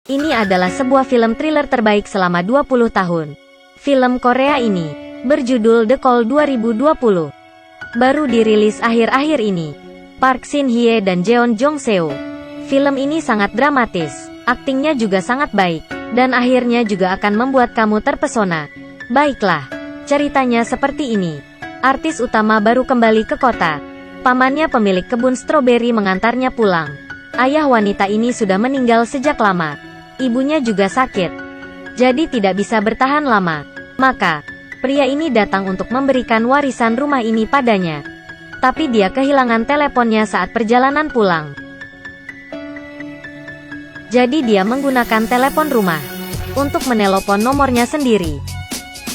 Ini adalah sebuah film thriller terbaik selama 20 tahun. Film Korea ini berjudul The Call 2020. Baru dirilis akhir-akhir ini. Park Shin Hye dan Jeon Jong Seo. Film ini sangat dramatis, aktingnya juga sangat baik, dan akhirnya juga akan membuat kamu terpesona. Baiklah, ceritanya seperti ini. Artis utama baru kembali ke kota. Pamannya pemilik kebun stroberi mengantarnya pulang. Ayah wanita ini sudah meninggal sejak lama. Ibunya juga sakit, jadi tidak bisa bertahan lama. Maka, pria ini datang untuk memberikan warisan rumah ini padanya. Tapi dia kehilangan teleponnya saat perjalanan pulang. Jadi dia menggunakan telepon rumah untuk menelepon nomornya sendiri.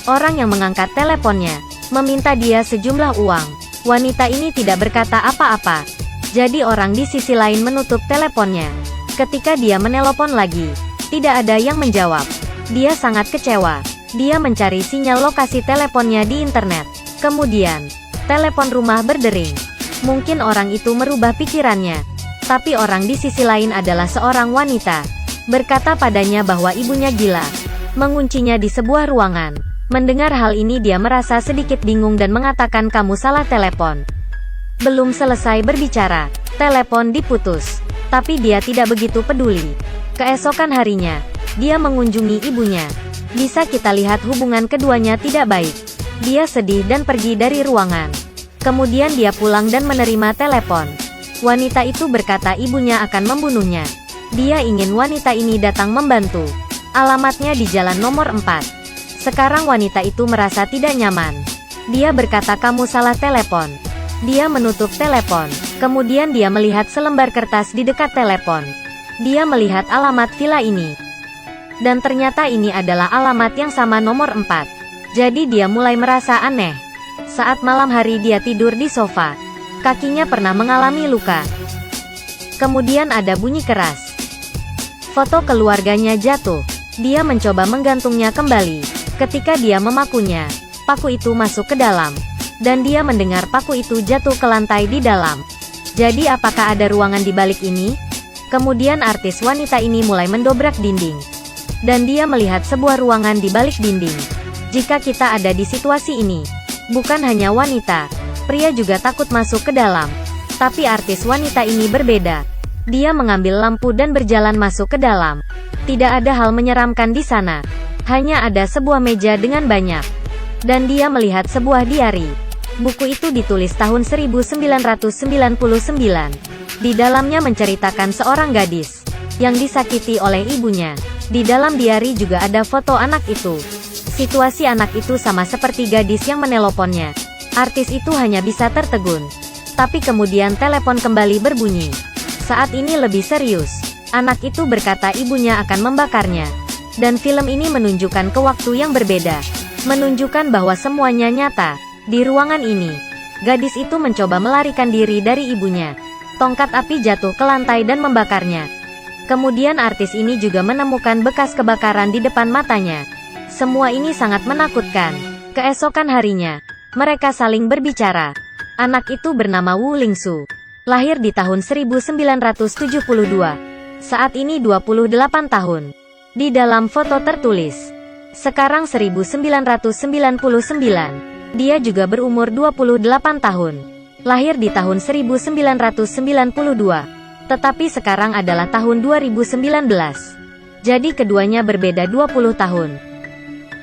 Orang yang mengangkat teleponnya meminta dia sejumlah uang. Wanita ini tidak berkata apa-apa. Jadi orang di sisi lain menutup teleponnya. Ketika dia menelepon lagi, tidak ada yang menjawab. Dia sangat kecewa. Dia mencari sinyal lokasi teleponnya di internet. Kemudian, telepon rumah berdering. Mungkin orang itu merubah pikirannya. Tapi orang di sisi lain adalah seorang wanita. Berkata padanya bahwa ibunya gila. Menguncinya di sebuah ruangan. Mendengar hal ini dia merasa sedikit bingung dan mengatakan kamu salah telepon. Belum selesai berbicara, telepon diputus. Tapi dia tidak begitu peduli. Keesokan harinya, dia mengunjungi ibunya. Bisa kita lihat hubungan keduanya tidak baik. Dia sedih dan pergi dari ruangan. Kemudian dia pulang dan menerima telepon. Wanita itu berkata ibunya akan membunuhnya. Dia ingin wanita ini datang membantu. Alamatnya di jalan nomor 4. Sekarang wanita itu merasa tidak nyaman. Dia berkata kamu salah telepon. Dia menutup telepon. Kemudian dia melihat selembar kertas di dekat telepon. Dia melihat alamat villa ini. Dan ternyata ini adalah alamat yang sama nomor 4. Jadi dia mulai merasa aneh. Saat malam hari dia tidur di sofa. Kakinya pernah mengalami luka. Kemudian ada bunyi keras. Foto keluarganya jatuh. Dia mencoba menggantungnya kembali. Ketika dia memakunya, paku itu masuk ke dalam. Dan dia mendengar paku itu jatuh ke lantai di dalam. Jadi apakah ada ruangan di balik ini? Kemudian artis wanita ini mulai mendobrak dinding. Dan dia melihat sebuah ruangan di balik dinding. Jika kita ada di situasi ini, bukan hanya wanita, pria juga takut masuk ke dalam. Tapi artis wanita ini berbeda. Dia mengambil lampu dan berjalan masuk ke dalam. Tidak ada hal menyeramkan di sana. Hanya ada sebuah meja dengan banyak. Dan dia melihat sebuah diari. Buku itu ditulis tahun 1999. Di dalamnya menceritakan seorang gadis yang disakiti oleh ibunya. Di dalam diari juga ada foto anak itu. Situasi anak itu sama seperti gadis yang meneleponnya. Artis itu hanya bisa tertegun. Tapi kemudian telepon kembali berbunyi. Saat ini lebih serius. Anak itu berkata ibunya akan membakarnya. Dan film ini menunjukkan ke waktu yang berbeda. Menunjukkan bahwa semuanya nyata. Di ruangan ini, gadis itu mencoba melarikan diri dari ibunya. Tongkat api jatuh ke lantai dan membakarnya. Kemudian artis ini juga menemukan bekas kebakaran di depan matanya. Semua ini sangat menakutkan. Keesokan harinya, mereka saling berbicara. Anak itu bernama Wu Lingsu. Lahir di tahun 1972. Saat ini 28 tahun. Di dalam foto tertulis, sekarang 1999. Dia juga berumur 28 tahun. Lahir di tahun 1992. Tetapi sekarang adalah tahun 2019. Jadi keduanya berbeda 20 tahun.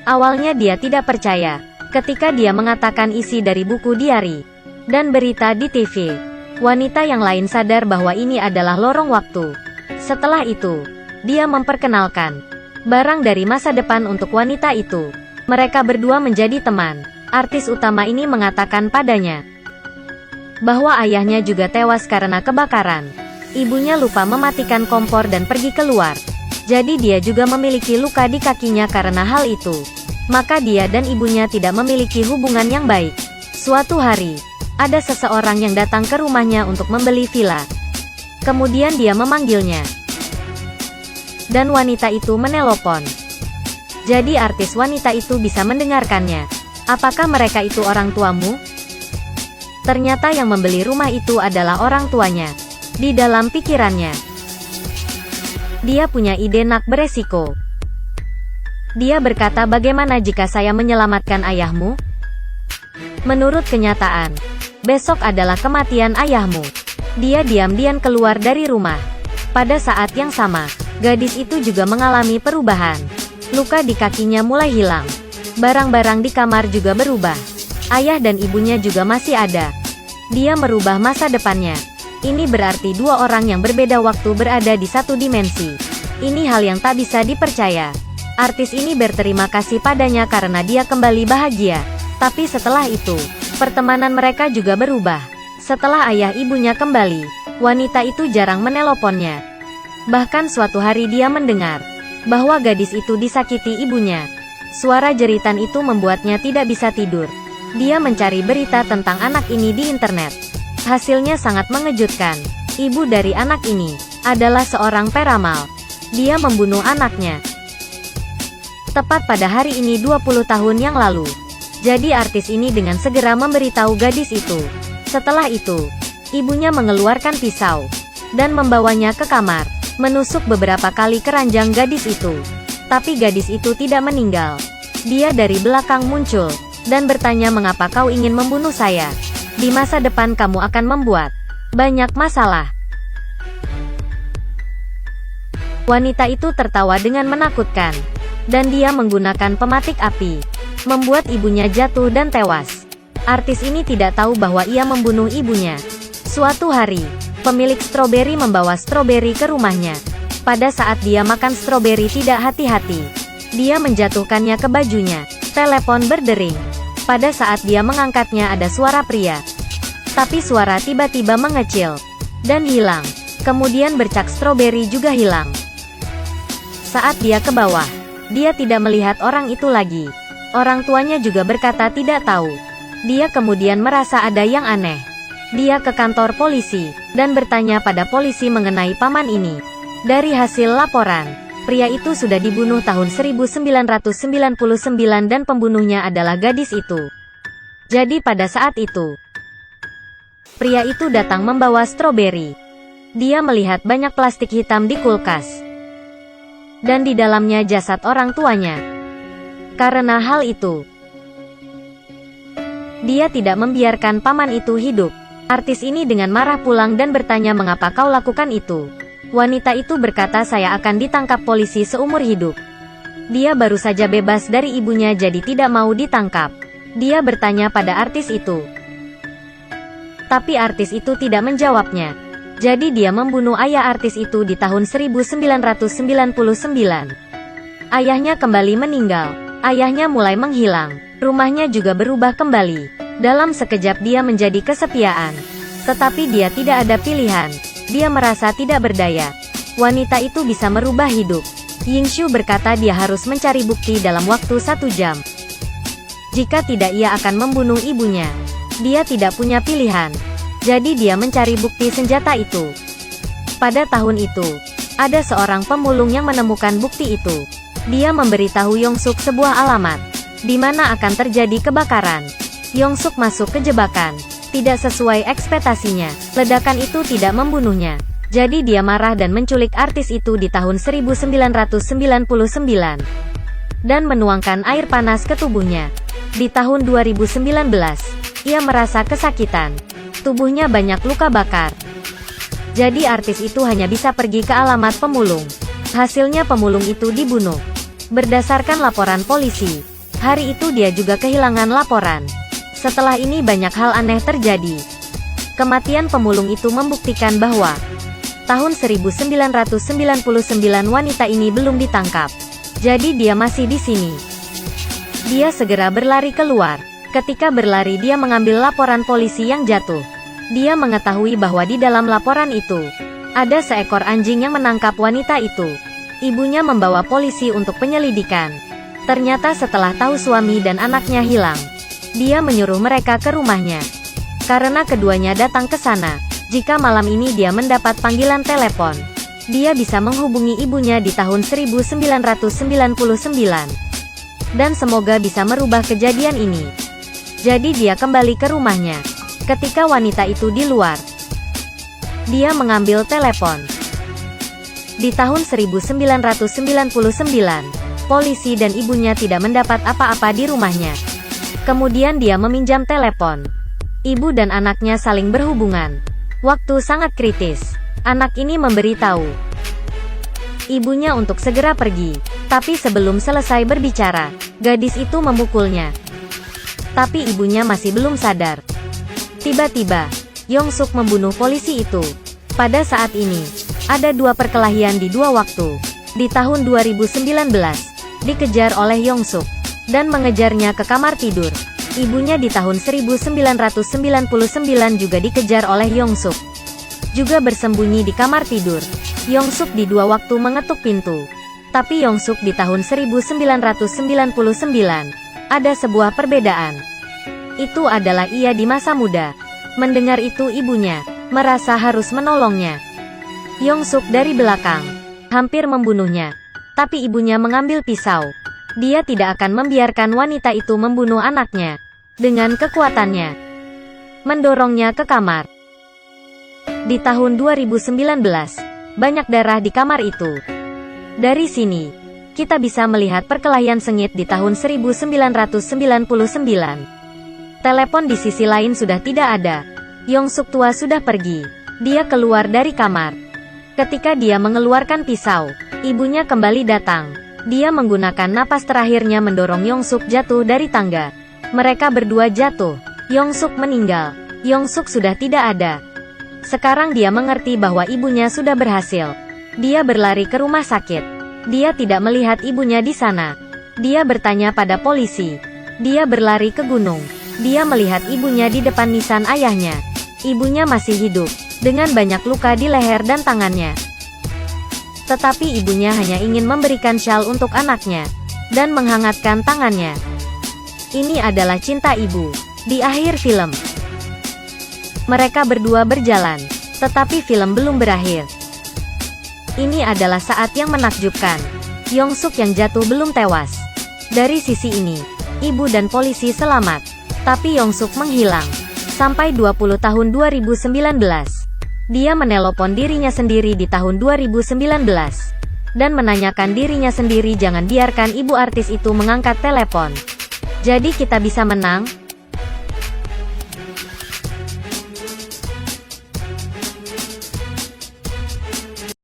Awalnya dia tidak percaya ketika dia mengatakan isi dari buku diari dan berita di TV. Wanita yang lain sadar bahwa ini adalah lorong waktu. Setelah itu, dia memperkenalkan barang dari masa depan untuk wanita itu. Mereka berdua menjadi teman. Artis utama ini mengatakan padanya bahwa ayahnya juga tewas karena kebakaran. Ibunya lupa mematikan kompor dan pergi keluar. Jadi dia juga memiliki luka di kakinya karena hal itu. Maka dia dan ibunya tidak memiliki hubungan yang baik. Suatu hari, ada seseorang yang datang ke rumahnya untuk membeli villa. Kemudian dia memanggilnya. Dan wanita itu menelpon. Jadi artis wanita itu bisa mendengarkannya. Apakah mereka itu orang tuamu? Ternyata yang membeli rumah itu adalah orang tuanya. Di dalam pikirannya, Dia punya ide nak beresiko. Dia berkata, bagaimana jika saya menyelamatkan ayahmu? Menurut kenyataan, besok adalah kematian ayahmu. Dia diam-diam keluar dari rumah. Pada saat yang sama, gadis itu juga mengalami perubahan. Luka di kakinya mulai hilang. Barang-barang di kamar juga berubah. Ayah dan ibunya juga masih ada. Dia merubah masa depannya. Ini berarti dua orang yang berbeda waktu berada di satu dimensi. Ini hal yang tak bisa dipercaya. Artis ini berterima kasih padanya karena dia kembali bahagia. Tapi setelah itu, pertemanan mereka juga berubah. Setelah ayah ibunya kembali, wanita itu jarang menelponnya. Bahkan suatu hari dia mendengar bahwa gadis itu disakiti ibunya. Suara jeritan itu membuatnya tidak bisa tidur. Dia mencari berita tentang anak ini di internet. Hasilnya sangat mengejutkan. Ibu dari anak ini adalah seorang peramal. Dia membunuh anaknya. Tepat pada hari ini 20 tahun yang lalu. Jadi artis ini dengan segera memberitahu gadis itu. Setelah itu, ibunya mengeluarkan pisau dan membawanya ke kamar, menusuk beberapa kali keranjang gadis itu. Tapi gadis itu tidak meninggal. Dia dari belakang muncul dan bertanya, mengapa kau ingin membunuh saya? Di masa depan kamu akan membuat banyak masalah. Wanita itu tertawa dengan menakutkan. Dan dia menggunakan pematik api, membuat ibunya jatuh dan tewas. Artis ini tidak tahu bahwa ia membunuh ibunya. Suatu hari, pemilik stroberi membawa stroberi ke rumahnya. Pada saat dia makan stroberi tidak hati-hati, dia menjatuhkannya ke bajunya. Telepon berdering. Pada saat dia mengangkatnya ada suara pria. Tapi suara tiba-tiba mengecil dan hilang. Kemudian bercak stroberi juga hilang. Saat dia ke bawah, dia tidak melihat orang itu lagi. Orang tuanya juga berkata tidak tahu. Dia kemudian merasa ada yang aneh. Dia ke kantor polisi dan bertanya pada polisi mengenai paman ini. Dari hasil laporan, pria itu sudah dibunuh tahun 1999 dan pembunuhnya adalah gadis itu. Jadi pada saat itu, pria itu datang membawa stroberi. Dia melihat banyak plastik hitam di kulkas. Dan di dalamnya jasad orang tuanya. Karena hal itu, dia tidak membiarkan paman itu hidup. Artis ini dengan marah pulang dan bertanya, mengapa kau lakukan itu? Wanita itu berkata, saya akan ditangkap polisi seumur hidup. Dia baru saja bebas dari ibunya jadi tidak mau ditangkap. Dia bertanya pada artis itu. Tapi artis itu tidak menjawabnya. Jadi dia membunuh ayah artis itu di tahun 1999. Ayahnya kembali meninggal. Ayahnya mulai menghilang. Rumahnya juga berubah kembali. Dalam sekejap dia menjadi kesepiaan. Tetapi dia tidak ada pilihan. Dia merasa tidak berdaya. Wanita itu bisa merubah hidup. Yingshu berkata dia harus mencari bukti dalam waktu 1 jam. Jika tidak ia akan membunuh ibunya. Dia tidak punya pilihan. Jadi dia mencari bukti senjata itu. Pada tahun itu, ada seorang pemulung yang menemukan bukti itu. Dia memberitahu Yongsuk sebuah alamat, di mana akan terjadi kebakaran. Yongsuk masuk ke jebakan. Tidak sesuai ekspektasinya, ledakan itu tidak membunuhnya. Jadi dia marah dan menculik artis itu di tahun 1999. Dan menuangkan air panas ke tubuhnya. Di tahun 2019, ia merasa kesakitan. Tubuhnya banyak luka bakar. Jadi artis itu hanya bisa pergi ke alamat pemulung. Hasilnya pemulung itu dibunuh. Berdasarkan laporan polisi, hari itu dia juga kehilangan laporan. Setelah ini banyak hal aneh terjadi. Kematian pemulung itu membuktikan bahwa tahun 1999 wanita ini belum ditangkap. Jadi dia masih di sini. Dia segera berlari keluar. Ketika berlari dia mengambil laporan polisi yang jatuh. Dia mengetahui bahwa di dalam laporan itu, ada seekor anjing yang menangkap wanita itu. Ibunya membawa polisi untuk penyelidikan. Ternyata setelah tahu suami dan anaknya hilang, dia menyuruh mereka ke rumahnya. Karena keduanya datang ke sana, jika malam ini dia mendapat panggilan telepon, dia bisa menghubungi ibunya di tahun 1999. Dan semoga bisa merubah kejadian ini. Jadi dia kembali ke rumahnya. Ketika wanita itu di luar, dia mengambil telepon. Di tahun 1999, polisi dan ibunya tidak mendapat apa-apa di rumahnya. Kemudian dia meminjam telepon. Ibu dan anaknya saling berhubungan. Waktu sangat kritis. Anak ini memberitahu ibunya untuk segera pergi. Tapi sebelum selesai berbicara, gadis itu memukulnya. Tapi ibunya masih belum sadar. Tiba-tiba, Yong-suk membunuh polisi itu. Pada saat ini, ada dua perkelahian di dua waktu. Di tahun 2019, dikejar oleh Yong-suk dan mengejarnya ke kamar tidur. Ibunya di tahun 1999 juga dikejar oleh Yong-suk, juga bersembunyi di kamar tidur. Yong-suk di dua waktu mengetuk pintu. Tapi Yong-suk di tahun 1999, ada sebuah perbedaan. Itu adalah ia di masa muda. Mendengar itu ibunya merasa harus menolongnya. Yong-suk dari belakang hampir membunuhnya. Tapi ibunya mengambil pisau. Dia tidak akan membiarkan wanita itu membunuh anaknya. Dengan kekuatannya, mendorongnya ke kamar. Di tahun 2019, banyak darah di kamar itu. Dari sini, kita bisa melihat perkelahian sengit di tahun 1999. Telepon di sisi lain sudah tidak ada. Yong-suk tua sudah pergi. Dia keluar dari kamar. Ketika dia mengeluarkan pisau, ibunya kembali datang. Dia menggunakan napas terakhirnya mendorong Yong-suk jatuh dari tangga. Mereka berdua jatuh. Yong-suk meninggal. Yong-suk sudah tidak ada. Sekarang dia mengerti bahwa ibunya sudah berhasil. Dia berlari ke rumah sakit. Dia tidak melihat ibunya di sana. Dia bertanya pada polisi. Dia berlari ke gunung. Dia melihat ibunya di depan nisan ayahnya. Ibunya masih hidup, dengan banyak luka di leher dan tangannya. Tetapi ibunya hanya ingin memberikan syal untuk anaknya, dan menghangatkan tangannya. Ini adalah cinta ibu. Di akhir film, mereka berdua berjalan, tetapi film belum berakhir. Ini adalah saat yang menakjubkan. Yong-suk yang jatuh belum tewas. Dari sisi ini, ibu dan polisi selamat. Tapi Yong-suk menghilang. Sampai 20 tahun 2019. Dia menelpon dirinya sendiri di tahun 2019. Dan menanyakan dirinya sendiri jangan biarkan ibu artis itu mengangkat telepon. Jadi kita bisa menang.